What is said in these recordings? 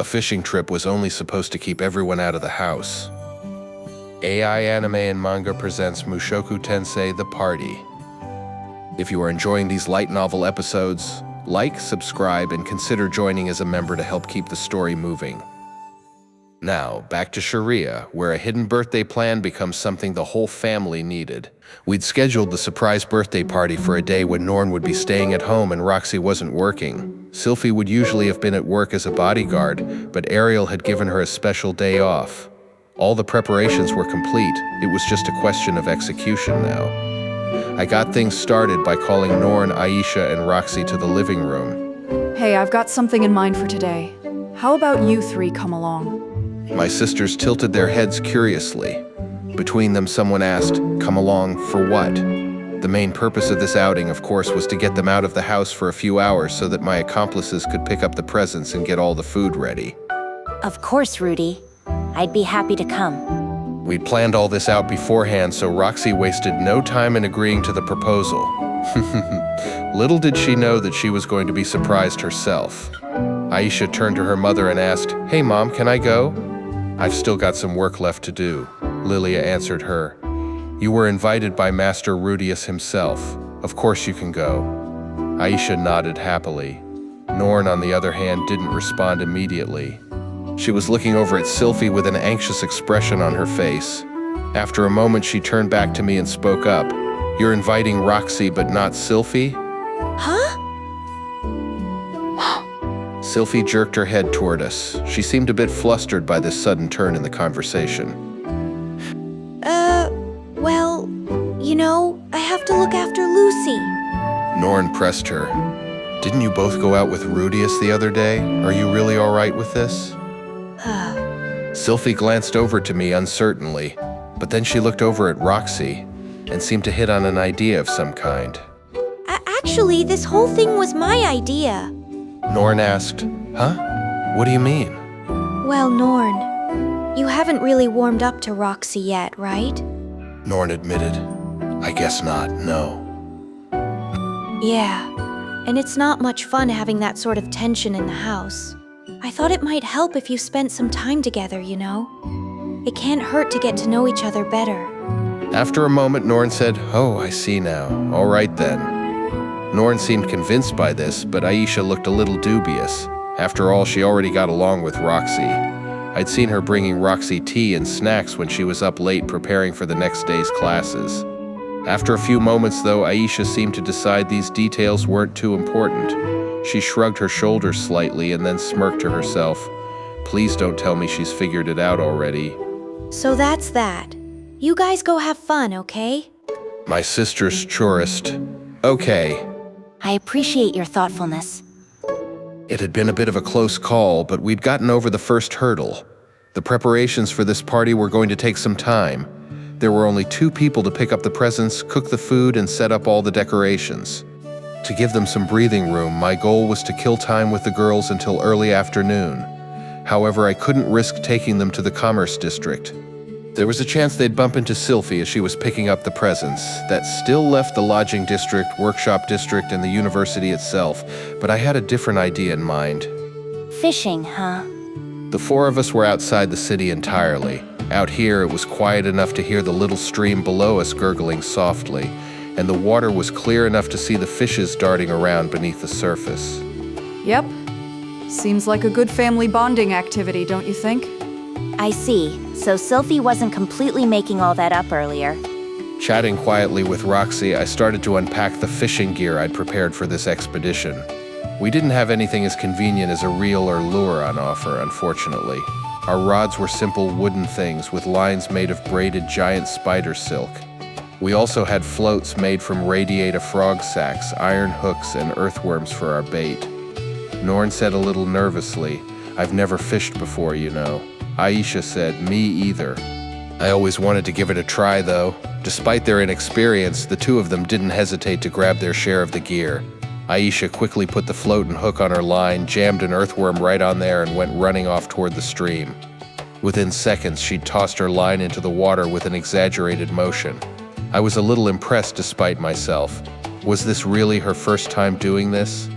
A fishing trip was only supposed to keep everyone out of the house. AI Anime and Manga presents Mushoku Tensei The Party. If you are enjoying these light novel episodes, like, subscribe, and consider joining as a member to help keep the story moving. Now, back to Sharia, where a hidden birthday plan becomes something the whole family needed. We'd scheduled the surprise birthday party for a day when Norn would be staying at home and Roxy wasn't working. Sylphie would usually have been at work as a bodyguard, but Ariel had given her a special day off. All the preparations were complete. It was just a question of execution now. I got things started by calling Norn, Aisha, and Roxy to the living room. Hey, I've got something in mind for today. How about you three come along? My sisters tilted their heads curiously. Between them, someone asked, "Come along for what?" The main purpose of this outing, of course, was to get them out of the house for a few hours so that my accomplices could pick up the presents and get all the food ready. Of course, Rudy. I'd be happy to come. We'd planned all this out beforehand, so Roxy wasted no time in agreeing to the proposal. Little did she know that she was going to be surprised herself. Aisha turned to her mother and asked, "Hey Mom, can I go?" "I've still got some work left to do," Lilia answered her. "You were invited by Master Rudeus himself. Of course you can go." Aisha nodded happily. Norn, on the other hand, didn't respond immediately. She was looking over at Sylphie with an anxious expression on her face. After a moment, she turned back to me and spoke up. "You're inviting Roxy, but not Sylphie?" Huh? Sylphie jerked her head toward us. She seemed a bit flustered by this sudden turn in the conversation. Well, I have to look after Lucy. Norn pressed her. "Didn't you both go out with Rudeus the other day? Are you really all right with this?" Sylphie glanced over to me uncertainly, but then she looked over at Roxy and seemed to hit on an idea of some kind. Actually, this whole thing was my idea. Norn asked, "Huh? What do you mean?" Well, Norn, you haven't really warmed up to Roxy yet, right? Norn admitted, "I guess not, no." Yeah, and it's not much fun having that sort of tension in the house. I thought it might help if you spent some time together, It can't hurt to get to know each other better. After a moment, Norn said, "Oh, I see now. All right then." Norn seemed convinced by this, but Aisha looked a little dubious. After all, she already got along with Roxy. I'd seen her bringing Roxy tea and snacks when she was up late preparing for the next day's classes. After a few moments, though, Aisha seemed to decide these details weren't too important. She shrugged her shoulders slightly and then smirked to herself. Please don't tell me she's figured it out already. So that's that. You guys go have fun, okay? My sister's tourist. Okay. I appreciate your thoughtfulness. It had been a bit of a close call, but we'd gotten over the first hurdle. The preparations for this party were going to take some time. There were only 2 people to pick up the presents, cook the food, and set up all the decorations. To give them some breathing room, my goal was to kill time with the girls until early afternoon. However, I couldn't risk taking them to the Commerce District. There was a chance they'd bump into Sylphie as she was picking up the presents. That still left the Lodging District, Workshop District, and the university itself, but I had a different idea in mind. Fishing, huh? The 4 of us were outside the city entirely. Out here, it was quiet enough to hear the little stream below us gurgling softly, and the water was clear enough to see the fishes darting around beneath the surface. Yep. Seems like a good family bonding activity, don't you think? I see. So Sylphie wasn't completely making all that up earlier. Chatting quietly with Roxy, I started to unpack the fishing gear I'd prepared for this expedition. We didn't have anything as convenient as a reel or lure on offer, unfortunately. Our rods were simple wooden things with lines made of braided giant spider silk. We also had floats made from radiata frog sacks, iron hooks, and earthworms for our bait. Norn said a little nervously, "I've never fished before, Aisha said, "Me either." I always wanted to give it a try, though. Despite their inexperience, the 2 of them didn't hesitate to grab their share of the gear. Aisha quickly put the float and hook on her line, jammed an earthworm right on there, and went running off toward the stream. Within seconds, she'd tossed her line into the water with an exaggerated motion. I was a little impressed despite myself. Was this really her first time doing this?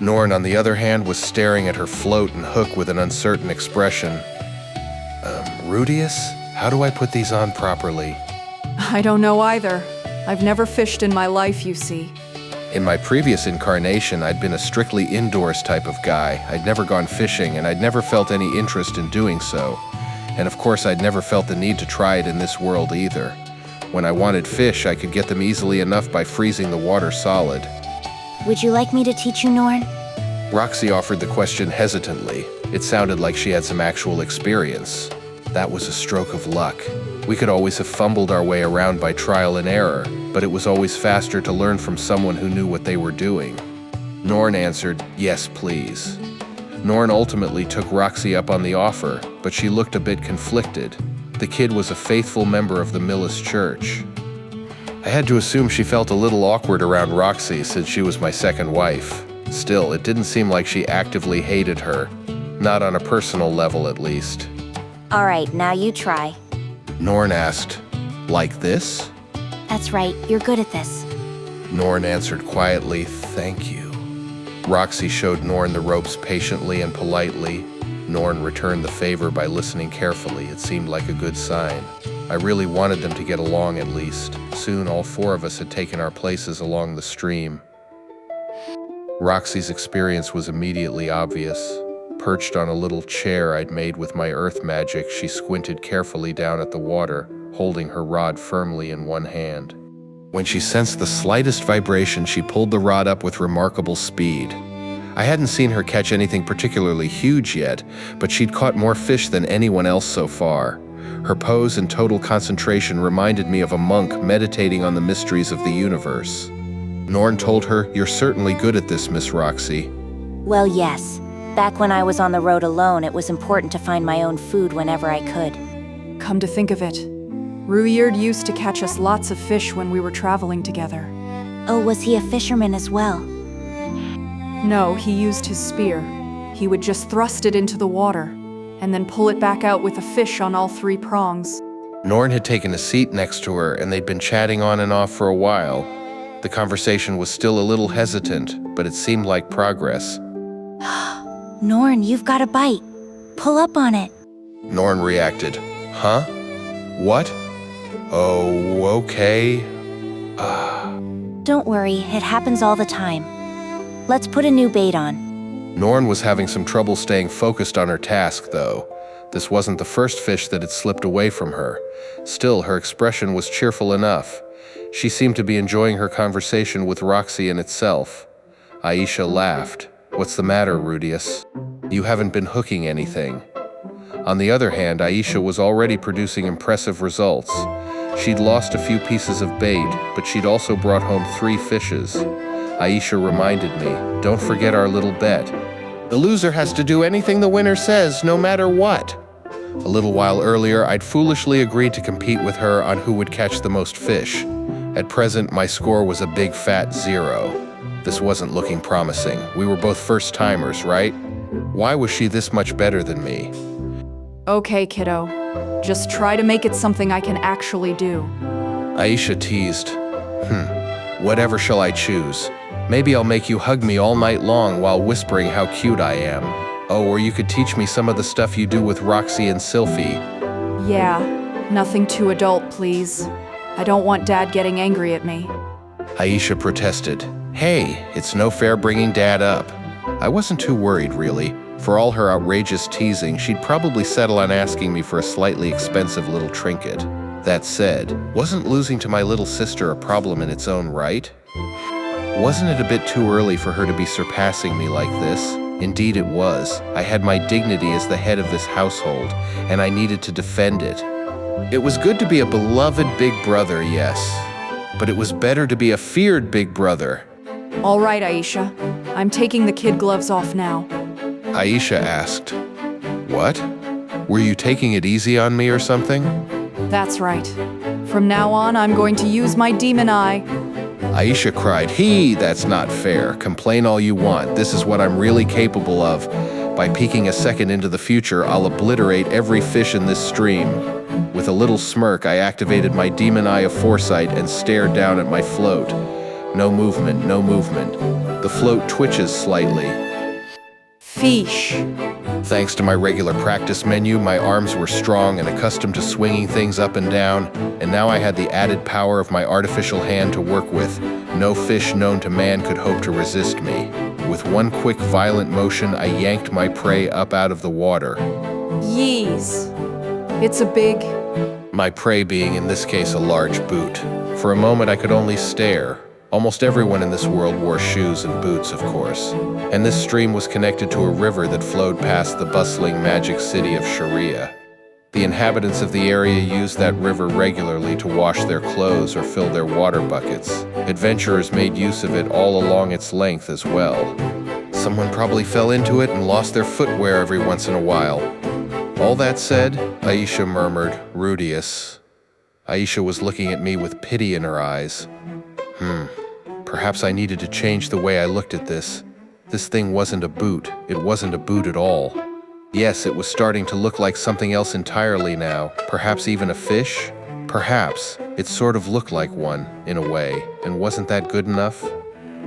Norn, on the other hand, was staring at her float and hook with an uncertain expression. Rudeus? How do I put these on properly? I don't know either. I've never fished in my life, you see. In my previous incarnation, I'd been a strictly indoors type of guy. I'd never gone fishing, and I'd never felt any interest in doing so. And of course, I'd never felt the need to try it in this world either. When I wanted fish, I could get them easily enough by freezing the water solid. Would you like me to teach you, Norn? Roxy offered the question hesitantly. It sounded like she had some actual experience. That was a stroke of luck. We could always have fumbled our way around by trial and error, but it was always faster to learn from someone who knew what they were doing. Norn answered, "Yes, please." Norn ultimately took Roxy up on the offer, but she looked a bit conflicted. The kid was a faithful member of the Millis Church. I had to assume she felt a little awkward around Roxy since she was my second wife. Still, it didn't seem like she actively hated her. Not on a personal level, at least. All right, now you try. Norn asked, "Like this?" That's right, you're good at this. Norn answered quietly, "Thank you." Roxy showed Norn the ropes patiently and politely. Norn returned the favor by listening carefully. It seemed like a good sign. I really wanted them to get along at least. Soon all four of us had taken our places along the stream. Roxy's experience was immediately obvious. Perched on a little chair I'd made with my earth magic, she squinted carefully down at the water, holding her rod firmly in one hand. When she sensed the slightest vibration, she pulled the rod up with remarkable speed. I hadn't seen her catch anything particularly huge yet, but she'd caught more fish than anyone else so far. Her pose and total concentration reminded me of a monk meditating on the mysteries of the universe. Norn told her, "You're certainly good at this, Miss Roxy." Well, yes. Back when I was on the road alone, it was important to find my own food whenever I could. Come to think of it, Rudeus used to catch us lots of fish when we were traveling together. Oh, was he a fisherman as well? No, he used his spear. He would just thrust it into the water, and then pull it back out with a fish on all three prongs. Norn had taken a seat next to her, and they'd been chatting on and off for a while. The conversation was still a little hesitant, but it seemed like progress. Norn, you've got a bite. Pull up on it. Norn reacted. "Huh? What? Oh, okay." Don't worry, it happens all the time. Let's put a new bait on. Norn was having some trouble staying focused on her task, though. This wasn't the first fish that had slipped away from her. Still, her expression was cheerful enough. She seemed to be enjoying her conversation with Roxy in itself. Aisha laughed. "What's the matter, Rudeus? You haven't been hooking anything." On the other hand, Aisha was already producing impressive results. She'd lost a few pieces of bait, but she'd also brought home 3 fishes. Aisha reminded me, "Don't forget our little bet. The loser has to do anything the winner says, no matter what." A little while earlier, I'd foolishly agreed to compete with her on who would catch the most fish. At present, my score was a big fat 0. This wasn't looking promising. We were both first-timers, right? Why was she this much better than me? Okay, kiddo. Just try to make it something I can actually do. Aisha teased. Whatever shall I choose? Maybe I'll make you hug me all night long while whispering how cute I am. Oh, or you could teach me some of the stuff you do with Roxy and Sylphie. Yeah, nothing too adult, please. I don't want Dad getting angry at me. Aisha protested. Hey, it's no fair bringing Dad up. I wasn't too worried, really. For all her outrageous teasing, she'd probably settle on asking me for a slightly expensive little trinket. That said, wasn't losing to my little sister a problem in its own right? Wasn't it a bit too early for her to be surpassing me like this? Indeed it was. I had my dignity as the head of this household, and I needed to defend it. It was good to be a beloved big brother, yes. But it was better to be a feared big brother. All right, Aisha. I'm taking the kid gloves off now. Aisha asked, "What? Were you taking it easy on me or something?" That's right. From now on, I'm going to use my demon eye. Aisha cried, That's not fair. Complain all you want. This is what I'm really capable of. By peeking a second into the future, I'll obliterate every fish in this stream." With a little smirk, I activated my demon eye of foresight and stared down at my float. No movement, no movement. The float twitches slightly. Fish. Thanks to my regular practice menu, my arms were strong and accustomed to swinging things up and down, and now I had the added power of my artificial hand to work with. No fish known to man could hope to resist me. With one quick, violent motion, I yanked my prey up out of the water. Yeez. It's a big... My prey being, in this case, a large boot. For a moment, I could only stare. Almost everyone in this world wore shoes and boots, of course. And this stream was connected to a river that flowed past the bustling magic city of Sharia. The inhabitants of the area used that river regularly to wash their clothes or fill their water buckets. Adventurers made use of it all along its length as well. Someone probably fell into it and lost their footwear every once in a while. All that said, Aisha murmured, Rudeus. Aisha was looking at me with pity in her eyes. Perhaps I needed to change the way I looked at this. This thing wasn't a boot. It wasn't a boot at all. Yes, it was starting to look like something else entirely now. Perhaps even a fish? Perhaps. It sort of looked like one, in a way. And wasn't that good enough?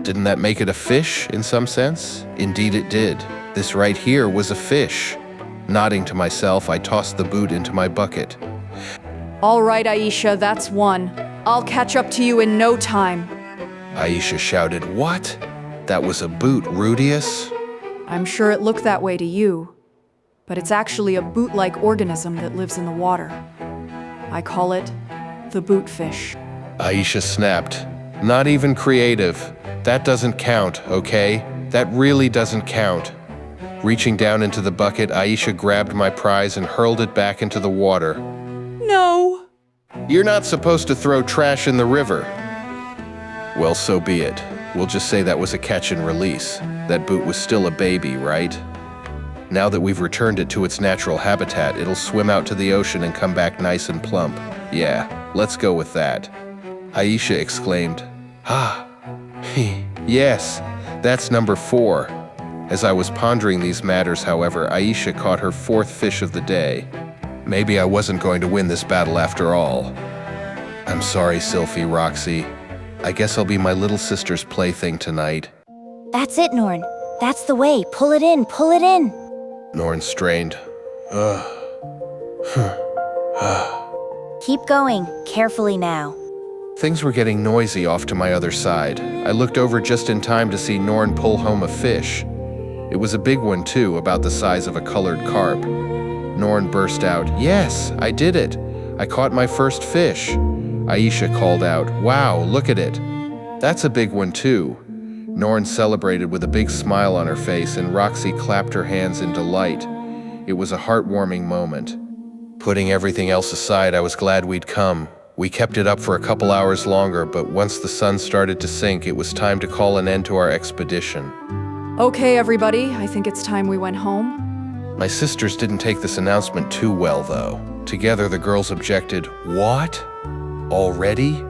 Didn't that make it a fish, in some sense? Indeed it did. This right here was a fish. Nodding to myself, I tossed the boot into my bucket. All right, Aisha, that's one. I'll catch up to you in no time. Aisha shouted, What? That was a boot, Rudeus? I'm sure it looked that way to you, but it's actually a boot-like organism that lives in the water. I call it the bootfish. Aisha snapped. Not even creative. That doesn't count, okay? That really doesn't count. Reaching down into the bucket, Aisha grabbed my prize and hurled it back into the water. No! You're not supposed to throw trash in the river. Well, so be it. We'll just say that was a catch and release. That boot was still a baby, right? Now that we've returned it to its natural habitat, it'll swim out to the ocean and come back nice and plump. Yeah, let's go with that. Aisha exclaimed, Ah, yes, that's number 4. As I was pondering these matters, however, Aisha caught her 4th fish of the day. Maybe I wasn't going to win this battle after all. I'm sorry, Sylphie, Roxy. I guess I'll be my little sister's plaything tonight. That's it, Norn. That's the way. Pull it in, pull it in. Norn strained. Keep going. Carefully now. Things were getting noisy off to my other side. I looked over just in time to see Norn pull home a fish. It was a big one too, about the size of a colored carp. Norn burst out, Yes, I did it. I caught my first fish. Aisha called out, Wow, look at it. That's a big one too. Norn celebrated with a big smile on her face, and Roxy clapped her hands in delight. It was a heartwarming moment. Putting everything else aside, I was glad we'd come. We kept it up for a couple hours longer, but once the sun started to sink, it was time to call an end to our expedition. Okay, everybody, I think it's time we went home. My sisters didn't take this announcement too well, though. Together, the girls objected, What? Already?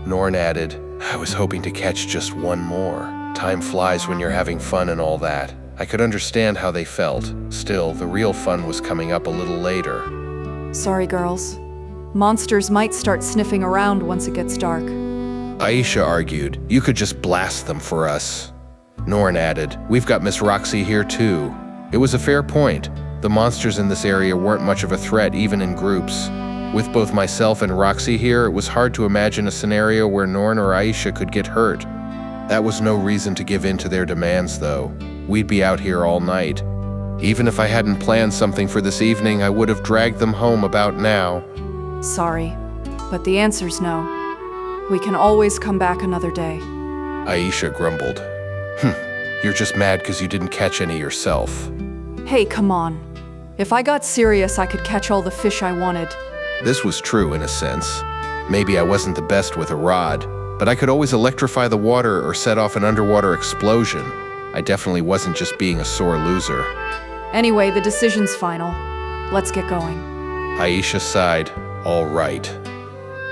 Norn added, I was hoping to catch just one more. Time flies when you're having fun and all that. I could understand how they felt. Still, the real fun was coming up a little later. Sorry, girls. Monsters might start sniffing around once it gets dark. Aisha argued, You could just blast them for us. Norn added, We've got Miss Roxy here too. It was a fair point. The monsters in this area weren't much of a threat even in groups. With both myself and Roxy here, it was hard to imagine a scenario where Norn or Aisha could get hurt. That was no reason to give in to their demands, though. We'd be out here all night. Even if I hadn't planned something for this evening, I would have dragged them home about now. Sorry, but the answer's no. We can always come back another day. Aisha grumbled. You're just mad because you didn't catch any yourself. Hey, come on. If I got serious, I could catch all the fish I wanted. This was true in a sense. Maybe I wasn't the best with a rod, but I could always electrify the water or set off an underwater explosion. I definitely wasn't just being a sore loser. Anyway, the decision's final. Let's get going. Aisha sighed. All right.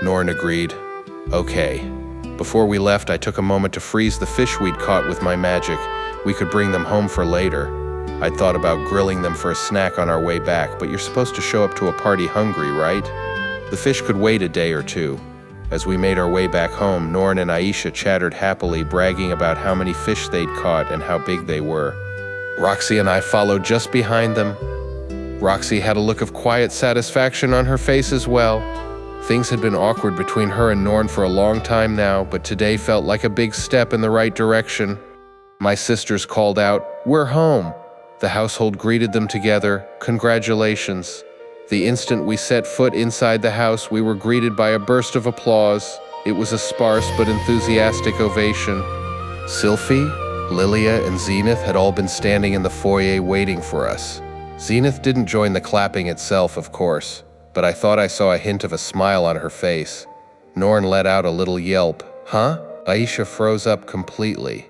Norn agreed. Okay. Before we left, I took a moment to freeze the fish we'd caught with my magic. We could bring them home for later. I'd thought about grilling them for a snack on our way back, but you're supposed to show up to a party hungry, right? The fish could wait a day or two. As we made our way back home, Norn and Aisha chattered happily, bragging about how many fish they'd caught and how big they were. Roxy and I followed just behind them. Roxy had a look of quiet satisfaction on her face as well. Things had been awkward between her and Norn for a long time now, but today felt like a big step in the right direction. My sisters called out, "We're home!" The household greeted them together. Congratulations. The instant we set foot inside the house, we were greeted by a burst of applause. It was a sparse but enthusiastic ovation. Sylphie, Lilia, and Zenith had all been standing in the foyer waiting for us. Zenith didn't join the clapping itself, of course, but I thought I saw a hint of a smile on her face. Norn let out a little yelp. Huh? Aisha froze up completely.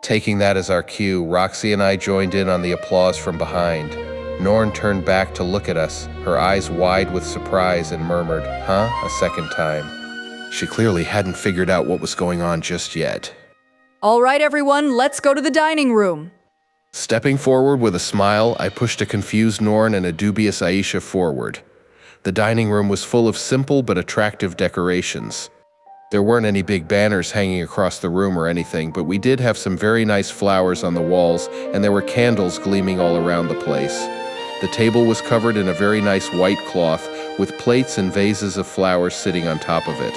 Taking that as our cue, Roxy and I joined in on the applause from behind. Norn turned back to look at us, her eyes wide with surprise, and murmured, "Huh?" a second time. She clearly hadn't figured out what was going on just yet. All right, everyone, let's go to the dining room. Stepping forward with a smile, I pushed a confused Norn and a dubious Aisha forward. The dining room was full of simple but attractive decorations. There weren't any big banners hanging across the room or anything, but we did have some very nice flowers on the walls, and there were candles gleaming all around the place. The table was covered in a very nice white cloth, with plates and vases of flowers sitting on top of it.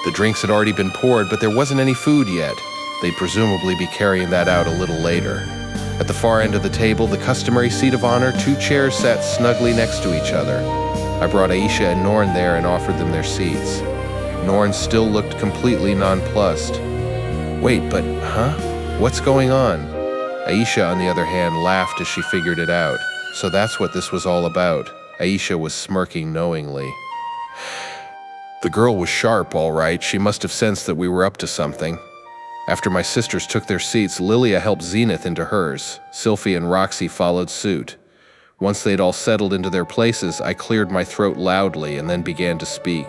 The drinks had already been poured, but there wasn't any food yet. They'd presumably be carrying that out a little later. At the far end of the table, the customary seat of honor, 2 chairs sat snugly next to each other. I brought Aisha and Norn there and offered them their seats. Norn still looked completely nonplussed. Wait, but, huh? What's going on? Aisha, on the other hand, laughed as she figured it out. So that's what this was all about. Aisha was smirking knowingly. The girl was sharp, all right. She must have sensed that we were up to something. After my sisters took their seats, Lilia helped Zenith into hers. Sylphie and Roxy followed suit. Once they'd all settled into their places, I cleared my throat loudly and then began to speak.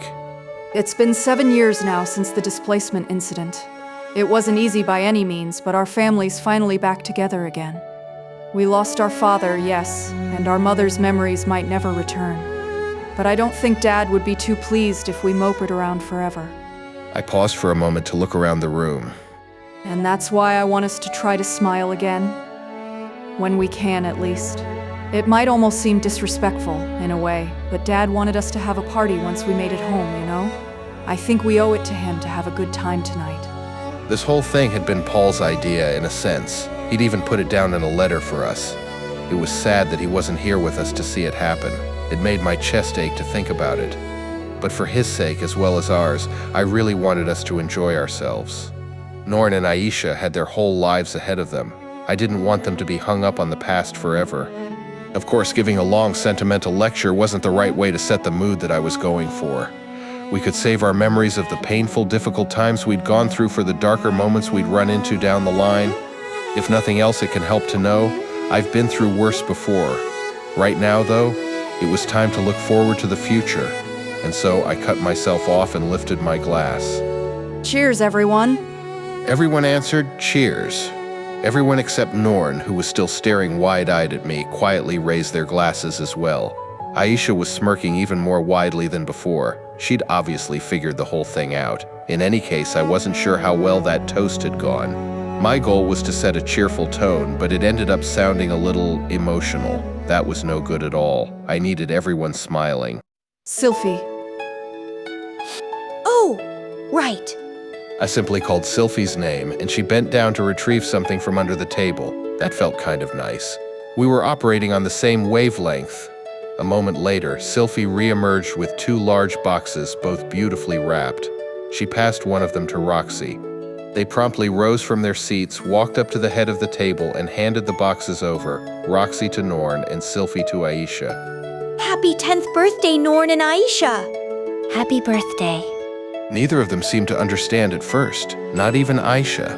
It's been 7 years now since the displacement incident. It wasn't easy by any means, but our family's finally back together again. We lost our father, yes, and our mother's memories might never return. But I don't think Dad would be too pleased if we moped around forever. I paused for a moment to look around the room. And that's why I want us to try to smile again. When we can, at least. It might almost seem disrespectful, in a way, but Dad wanted us to have a party once we made it home, you know? I think we owe it to him to have a good time tonight. This whole thing had been Paul's idea, in a sense. He'd even put it down in a letter for us. It was sad that he wasn't here with us to see it happen. It made my chest ache to think about it. But for his sake, as well as ours, I really wanted us to enjoy ourselves. Norn and Aisha had their whole lives ahead of them. I didn't want them to be hung up on the past forever. Of course, giving a long, sentimental lecture wasn't the right way to set the mood that I was going for. We could save our memories of the painful, difficult times we'd gone through for the darker moments we'd run into down the line. If nothing else, it can help to know I've been through worse before. Right now, though, it was time to look forward to the future. And so I cut myself off and lifted my glass. Cheers, everyone. Everyone answered, cheers. Everyone except Norn, who was still staring wide-eyed at me, quietly raised their glasses as well. Aisha was smirking even more widely than before. She'd obviously figured the whole thing out. In any case, I wasn't sure how well that toast had gone. My goal was to set a cheerful tone, but it ended up sounding a little emotional. That was no good at all. I needed everyone smiling. Sylphie. Oh, right. I simply called Sylphie's name, and she bent down to retrieve something from under the table. That felt kind of nice. We were operating on the same wavelength. A moment later, Sylphie re-emerged with 2 large boxes, both beautifully wrapped. She passed one of them to Roxy. They promptly rose from their seats, walked up to the head of the table, and handed the boxes over, Roxy to Norn and Sylphie to Aisha. Happy 10th birthday, Norn and Aisha! Happy birthday. Neither of them seemed to understand at first, not even Aisha.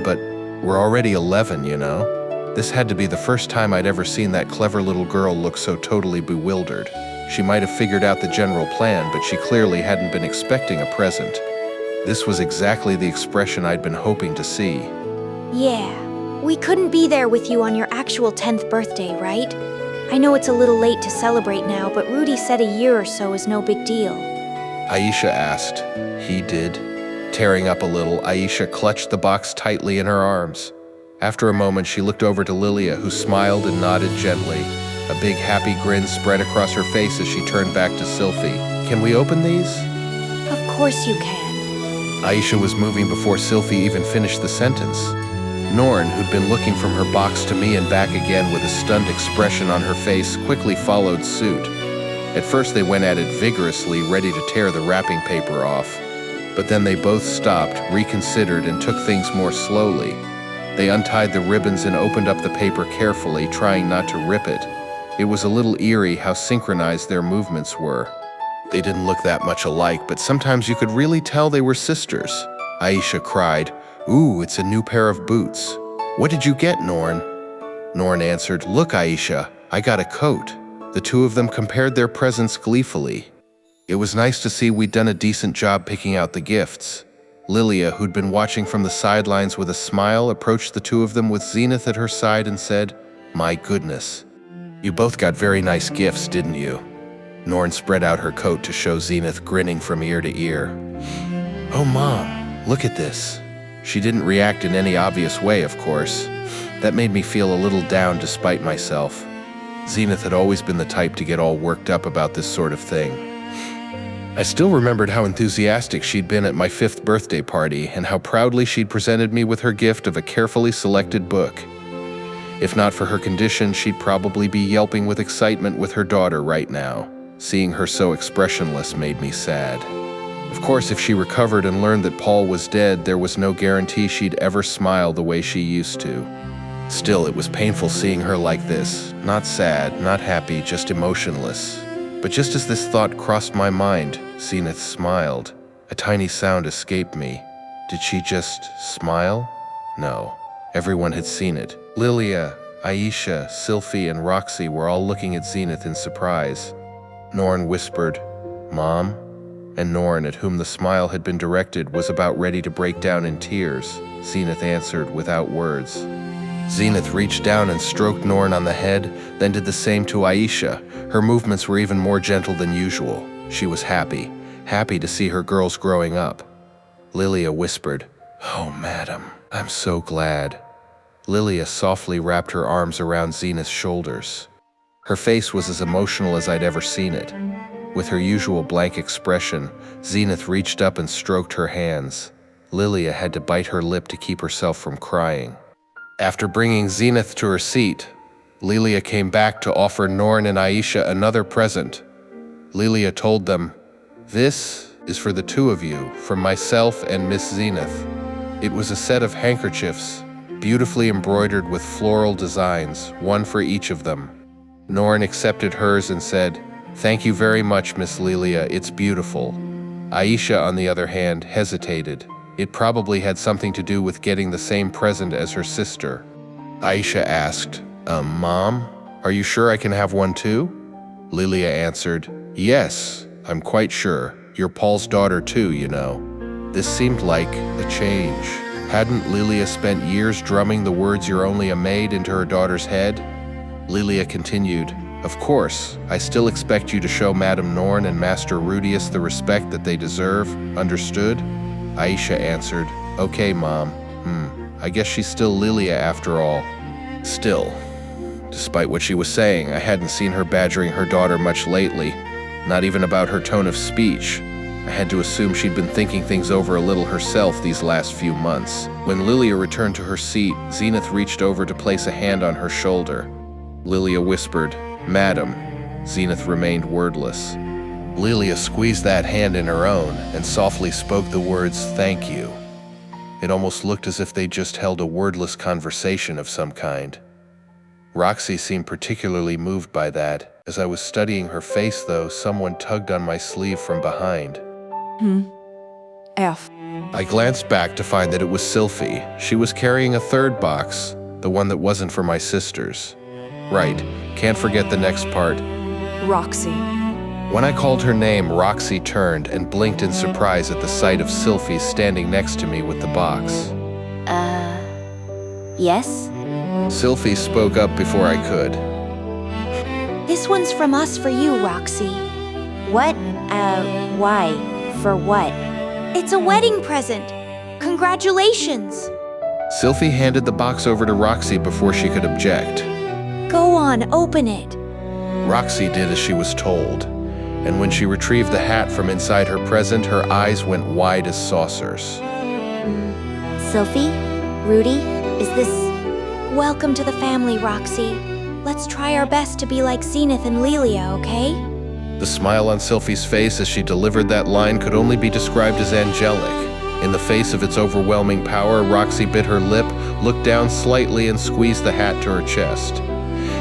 But we're already 11, you know? This had to be the first time I'd ever seen that clever little girl look so totally bewildered. She might have figured out the general plan, but she clearly hadn't been expecting a present. This was exactly the expression I'd been hoping to see. Yeah, we couldn't be there with you on your actual 10th birthday, right? I know it's a little late to celebrate now, but Rudy said a year or so is no big deal. Aisha asked. He did. Tearing up a little, Aisha clutched the box tightly in her arms. After a moment, she looked over to Lilia, who smiled and nodded gently. A big happy grin spread across her face as she turned back to Sylphie. Can we open these? Of course you can. Aisha was moving before Sylphie even finished the sentence. Norn, who'd been looking from her box to me and back again with a stunned expression on her face, quickly followed suit. At first they went at it vigorously, ready to tear the wrapping paper off. But then they both stopped, reconsidered, and took things more slowly. They untied the ribbons and opened up the paper carefully, trying not to rip it. It was a little eerie how synchronized their movements were. They didn't look that much alike, but sometimes you could really tell they were sisters. Aisha cried, "Ooh, it's a new pair of boots." "What did you get, Norn?" Norn answered, "Look, Aisha, I got a coat." The two of them compared their presents gleefully. It was nice to see we'd done a decent job picking out the gifts. Lilia, who'd been watching from the sidelines with a smile, approached the two of them with Zenith at her side and said, "My goodness. You both got very nice gifts, didn't you?" Norn spread out her coat to show Zenith, grinning from ear to ear. "Oh, Mom, look at this." She didn't react in any obvious way, of course. That made me feel a little down despite myself. Zenith had always been the type to get all worked up about this sort of thing. I still remembered how enthusiastic she'd been at my 5th birthday party and how proudly she'd presented me with her gift of a carefully selected book. If not for her condition, she'd probably be yelping with excitement with her daughter right now. Seeing her so expressionless made me sad. Of course, if she recovered and learned that Paul was dead, there was no guarantee she'd ever smile the way she used to. Still, it was painful seeing her like this. Not sad, not happy, just emotionless. But just as this thought crossed my mind, Zenith smiled. A tiny sound escaped me. Did she just smile? No. Everyone had seen it. Lilia, Aisha, Sylphie, and Roxy were all looking at Zenith in surprise. Norn whispered, "Mom?" And Norn, at whom the smile had been directed, was about ready to break down in tears. Zenith answered without words. Zenith reached down and stroked Norn on the head, then did the same to Aisha. Her movements were even more gentle than usual. She was happy to see her girls growing up. Lilia whispered, "Oh, madam, I'm so glad." Lilia softly wrapped her arms around Zenith's shoulders. Her face was as emotional as I'd ever seen it. With her usual blank expression, Zenith reached up and stroked her hands. Lilia had to bite her lip to keep herself from crying. After bringing Zenith to her seat, Lilia came back to offer Norn and Aisha another present. Lilia told them, "This is for the two of you, from myself and Miss Zenith." It was a set of handkerchiefs, beautifully embroidered with floral designs, one for each of them. Norn accepted hers and said, "Thank you very much, Miss Lilia, it's beautiful." Aisha, on the other hand, hesitated. It probably had something to do with getting the same present as her sister. Aisha asked, Mom, are you sure I can have one too?" Lilia answered, "Yes, I'm quite sure. You're Paul's daughter too, you know." This seemed like a change. Hadn't Lilia spent years drumming the words "you're only a maid" into her daughter's head? Lilia continued, "Of course, I still expect you to show Madame Norn and Master Rudeus the respect that they deserve. Understood?" Aisha answered, "Okay, Mom. I guess she's still Lilia after all." Still, despite what she was saying, I hadn't seen her badgering her daughter much lately, not even about her tone of speech. I had to assume she'd been thinking things over a little herself these last few months. When Lilia returned to her seat, Zenith reached over to place a hand on her shoulder. Lilia whispered, "Madam." Zenith remained wordless. Lilia squeezed that hand in her own and softly spoke the words, "Thank you." It almost looked as if they just held a wordless conversation of some kind. Roxy seemed particularly moved by that. As I was studying her face, though, someone tugged on my sleeve from behind. F. I glanced back to find that it was Sylphie. She was carrying a third box, the one that wasn't for my sisters. Right, can't forget the next part. Roxy. When I called her name, Roxy turned and blinked in surprise at the sight of Sylphie standing next to me with the box. Yes? Sylphie spoke up before I could. This one's from us for you, Roxy. What? Why? For what? It's a wedding present. Congratulations. Sylphie handed the box over to Roxy before she could object. Go on, open it. Roxy did as she was told, and when she retrieved the hat from inside her present, her eyes went wide as saucers. Sylphie? Rudy? Is this... Welcome to the family, Roxy. Let's try our best to be like Zenith and Lelia, okay? The smile on Sylphie's face as she delivered that line could only be described as angelic. In the face of its overwhelming power, Roxy bit her lip, looked down slightly, and squeezed the hat to her chest.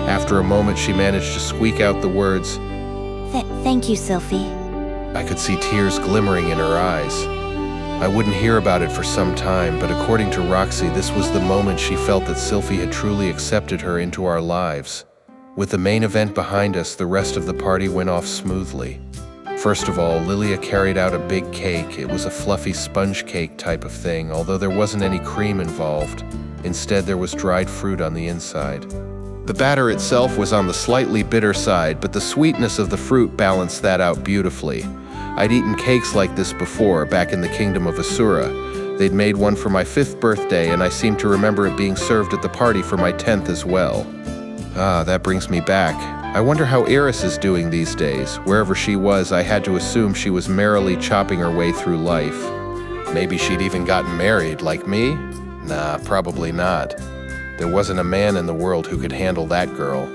After a moment, she managed to squeak out the words, Thank you, Sylphie. I could see tears glimmering in her eyes. I wouldn't hear about it for some time, but according to Roxy, this was the moment she felt that Sylphie had truly accepted her into our lives. With the main event behind us, the rest of the party went off smoothly. First of all, Lilia carried out a big cake. It was a fluffy sponge cake type of thing, although there wasn't any cream involved. Instead, there was dried fruit on the inside. The batter itself was on the slightly bitter side, but the sweetness of the fruit balanced that out beautifully. I'd eaten cakes like this before, back in the kingdom of Asura. They'd made one for my 5th birthday, and I seem to remember it being served at the party for my 10th as well. Ah, that brings me back. I wonder how Eris is doing these days. Wherever she was, I had to assume she was merrily chopping her way through life. Maybe she'd even gotten married, like me? Nah, probably not. There wasn't a man in the world who could handle that girl.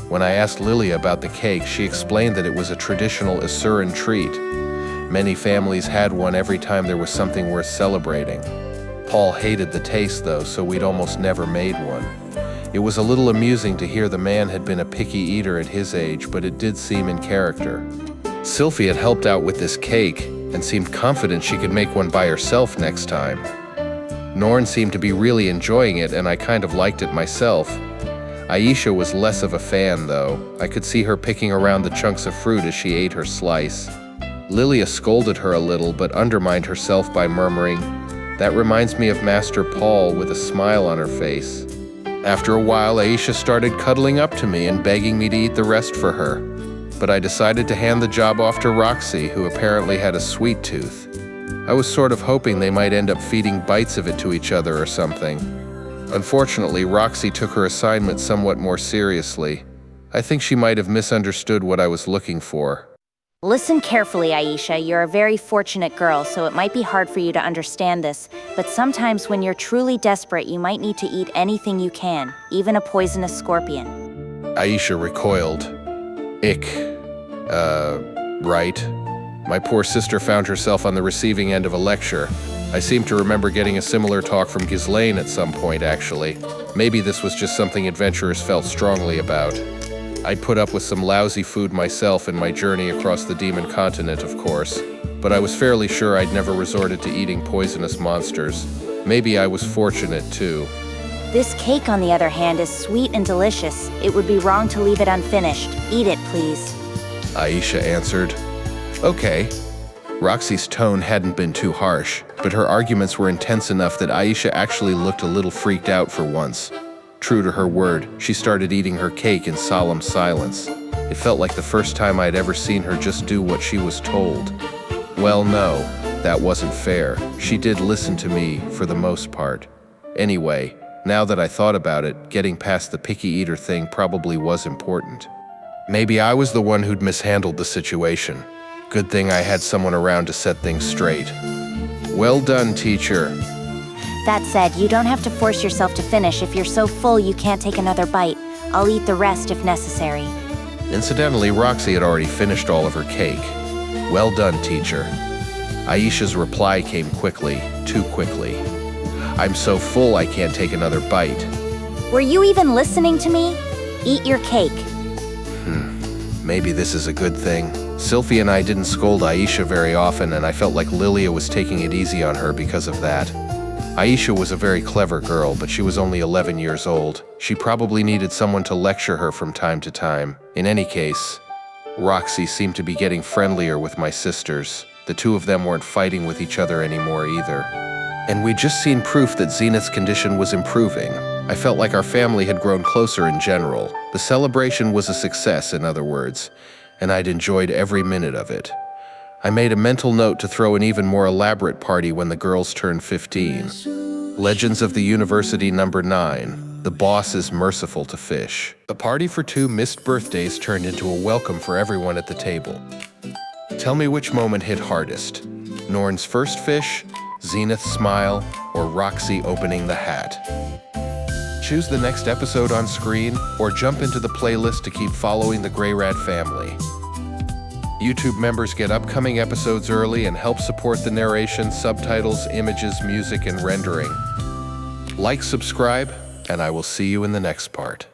When I asked Lilia about the cake, she explained that it was a traditional Asuran treat. Many families had one every time there was something worth celebrating. Paul hated the taste, though, so we'd almost never made one. It was a little amusing to hear the man had been a picky eater at his age, but it did seem in character. Sylphie had helped out with this cake and seemed confident she could make one by herself next time. Norn seemed to be really enjoying it, and I kind of liked it myself. Aisha was less of a fan, though. I could see her picking around the chunks of fruit as she ate her slice. Lilia scolded her a little, but undermined herself by murmuring, "That reminds me of Master Paul," with a smile on her face. After a while, Aisha started cuddling up to me and begging me to eat the rest for her. But I decided to hand the job off to Roxy, who apparently had a sweet tooth. I was sort of hoping they might end up feeding bites of it to each other or something. Unfortunately, Roxy took her assignment somewhat more seriously. I think she might have misunderstood what I was looking for. Listen carefully, Aisha. You're a very fortunate girl, so it might be hard for you to understand this, but sometimes when you're truly desperate, you might need to eat anything you can, even a poisonous scorpion. Aisha recoiled. Ick. Right. My poor sister found herself on the receiving end of a lecture. I seem to remember getting a similar talk from Ghislaine at some point, actually. Maybe this was just something adventurers felt strongly about. I'd put up with some lousy food myself in my journey across the Demon Continent, of course, but I was fairly sure I'd never resorted to eating poisonous monsters. Maybe I was fortunate, too. This cake, on the other hand, is sweet and delicious. It would be wrong to leave it unfinished. Eat it, please. Aisha answered. Okay. Roxy's tone hadn't been too harsh, but her arguments were intense enough that Aisha actually looked a little freaked out for once. True to her word, she started eating her cake in solemn silence. It felt like the first time I'd ever seen her just do what she was told. Well, no, that wasn't fair. She did listen to me, for the most part. Anyway, now that I thought about it, getting past the picky eater thing probably was important. Maybe I was the one who'd mishandled the situation. Good thing I had someone around to set things straight. Well done, teacher. That said, you don't have to force yourself to finish. If you're so full you can't take another bite. I'll eat the rest if necessary. Incidentally, Roxy had already finished all of her cake. Well done, teacher. Aisha's reply came quickly, too quickly. I'm so full I can't take another bite. Were you even listening to me? Eat your cake. Maybe this is a good thing. Sylphie and I didn't scold Aisha very often, and I felt like Lilia was taking it easy on her because of that. Aisha was a very clever girl, but she was only 11 years old. She probably needed someone to lecture her from time to time. In any case, Roxy seemed to be getting friendlier with my sisters. The two of them weren't fighting with each other anymore either. And we'd just seen proof that Zenith's condition was improving. I felt like our family had grown closer in general. The celebration was a success, in other words, and I'd enjoyed every minute of it. I made a mental note to throw an even more elaborate party when the girls turn 15. Legends of the University number 9. The boss is merciful to fish. The party for 2 missed birthdays turned into a welcome for everyone at the table. Tell me which moment hit hardest. Norn's first fish, Zenith's smile, or Roxy opening the hat. Choose the next episode on screen, or jump into the playlist to keep following the Grey Rat family. YouTube members get upcoming episodes early and help support the narration, subtitles, images, music, and rendering. Like, subscribe, and I will see you in the next part.